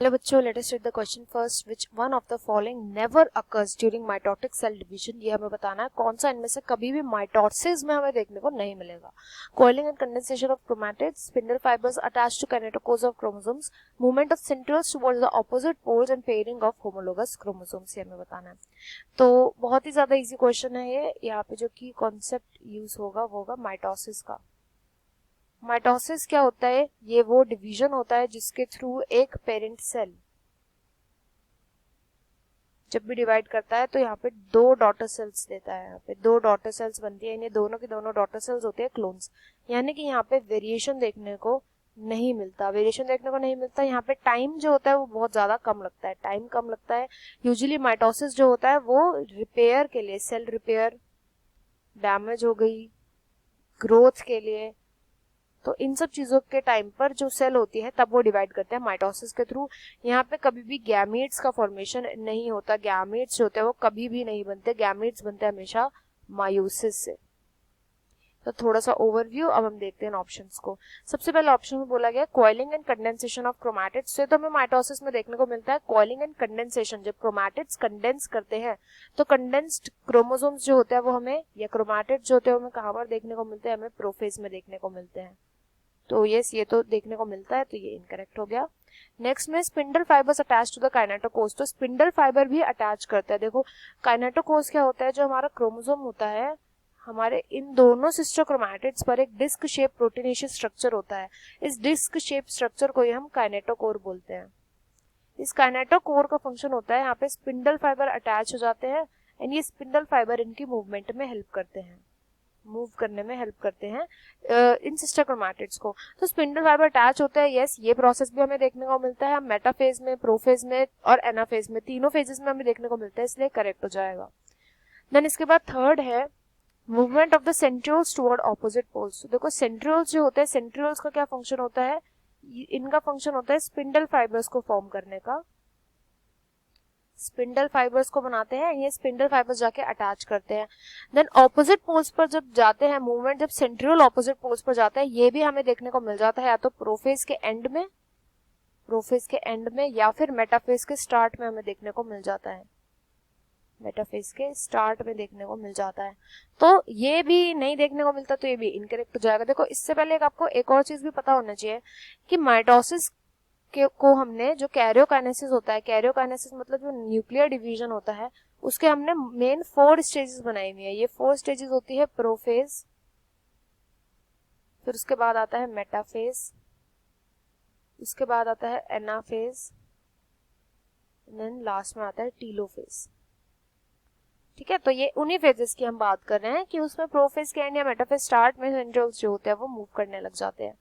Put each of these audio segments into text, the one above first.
Hello बच्चों, let us read the question first. Which one of the following never occurs during mitotic cell division. ये हमें बताना है कौन सा इनमें से कभी भी माइटोसिस में हमें देखने को नहीं मिलेगा. Coiling and condensation of chromatids, spindle fibres attached to kinetochores of chromosomes, movement of centrioles towards the opposite poles and pairing of homologous chromosomes. ये हमें बताना है. तो बहुत ही ज्यादा इजी क्वेश्चन है ये. यहाँ पे जो की कॉन्सेप्ट यूज होगा वो होगा माइटोसिस का. माइटोसिस क्या होता है? ये वो डिवीजन होता है जिसके थ्रू एक पेरेंट सेल जब भी डिवाइड करता है तो यहाँ पे दो डॉटर सेल्स देता है. यहाँ पे दो डॉटर सेल्स बनती है. इन्हें दोनों की दोनों डॉटर सेल्स होते हैं क्लोन्स. यानी कि यहाँ पे वेरिएशन देखने को नहीं मिलता. यहाँ पे टाइम जो होता है वो बहुत ज्यादा कम लगता है. टाइम कम लगता है. यूजुअली माइटोसिस जो होता है वो रिपेयर के लिए, सेल रिपेयर, डैमेज हो गई, ग्रोथ के लिए, तो इन सब चीजों के टाइम पर जो सेल होती है तब वो डिवाइड करते हैं माइटोसिस के थ्रू. यहाँ पे कभी भी गैमीट्स का फॉर्मेशन नहीं होता. गैमीट्स जो होते हैं वो कभी भी नहीं बनते. गैमीट्स बनते हैं हमेशा मायोसिस से. तो थोड़ा सा ओवरव्यू. अब हम देखते हैं ऑप्शंस को. सबसे पहले ऑप्शन में बोला गया coiling and condensation of chromatids. से तो हमें माइटोसिस में देखने को मिलता है कॉइलिंग एंड कंडेंसेशन. जब क्रोमैटिड्स कंडेंस करते हैं तो कंडेंस्ड क्रोमोसोम्स जो होते हैं वो हमें, या क्रोमैटिड्स जो होते हैं हमें कहाँ पर देखने को मिलते हैं? हमें प्रोफेज में देखने को मिलते हैं. तो यस, ये तो देखने को मिलता है, तो ये इनकरेक्ट हो गया. नेक्स्ट में spindle fibres attach to the kinetochores. तो स्पिंडल फाइबर भी अटैच करता है. देखो काइनेटोकोर्स क्या होता है? जो हमारा क्रोमोसोम होता है, हमारे इन दोनों सिस्टर क्रोमैटिड्स पर एक डिस्क शेप प्रोटीनेशियस स्ट्रक्चर होता है. इस डिस्क शेप स्ट्रक्चर को ही हम काइनेटोकोर बोलते हैं. इस काइनेटोकोर का फंक्शन होता है यहाँ पे स्पिंडल फाइबर अटैच हो जाते हैं एंड ये स्पिंडल फाइबर इनकी मूवमेंट में हेल्प करते हैं, मूव करने में हेल्प करते हैं इन सिस्टर क्रोमैटिड्स को. तो स्पिंडल फाइबर अटैच होता है. यस, ये प्रोसेस भी हमें देखने को मिलता है मेटाफेज में, प्रोफेज में और एनाफेज में. तीनों फेजेस में हमें देखने को मिलता है, इसलिए करेक्ट हो जाएगा. देन इसके बाद थर्ड है movement of the centrioles toward opposite poles. तो देखो सेंट्रियोल्स जो होते हैं, सेंट्रियोल्स का क्या फंक्शन होता है? इनका फंक्शन होता है स्पिंडल फाइबर्स को फॉर्म करने का. स्पिंडल फाइबर्स को बनाते हैं, ये स्पिंडल फाइबर्स जाके अटैच करते हैं. देन ऑपोजिट पोल्स पर जब जाते हैं मूवमेंट, जब सेंट्रियोल ऑपोजिट पोल्स पर जाता है, ये भी हमें देखने को मिल जाता है या तो प्रोफेज के एंड में या फिर मेटाफेज के स्टार्ट में हमें देखने को मिल जाता है. मेटाफेज के स्टार्ट में देखने को मिल जाता है. तो ये भी नहीं देखने को मिलता, तो ये भी इनकरेक्ट हो जाएगा. देखो इससे पहले आपको एक और चीज भी पता होना चाहिए कि माइटोसिस को हमने, जो कैरियोकाइनेसिस होता है, कैरियोकाइनेसिस मतलब जो न्यूक्लियर डिवीजन होता है, उसके हमने मेन 4 स्टेजेस बनाई हुई है. ये 4 स्टेजेस होती है प्रोफेज, फिर उसके बाद आता है मेटाफेज, उसके बाद आता है एनाफेज, देन लास्ट में आता है टीलोफेज. ठीक है, तो ये उन्हीं फेजेस की हम बात कर रहे हैं कि उसमें प्रोफेज के एंड या मेटाफेज स्टार्ट में सेंट्रियोल्स जो होते हैं वो मूव करने लग जाते हैं.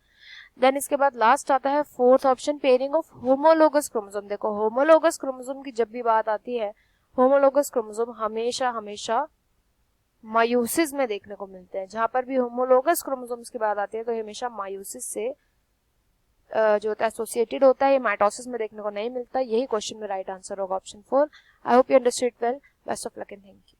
देन इसके बाद लास्ट आता है fourth option, pairing of homologous chromosome. देखो होमोलोगस क्रोमोसोम की जब भी बात आती है, होमोलोगस क्रोमोसोम हमेशा हमेशा मायोसिस में देखने को मिलते हैं. जहां पर भी होमोलोगस क्रोमोसोम्स की बात आती है तो हमेशा मायोसिस से जो होता है एसोसिएटेड होता है. ये माइटोसिस में देखने को नहीं मिलता. यही क्वेश्चन में राइट आंसर होगा option 4. I hope you understood well. Best of luck and thank you.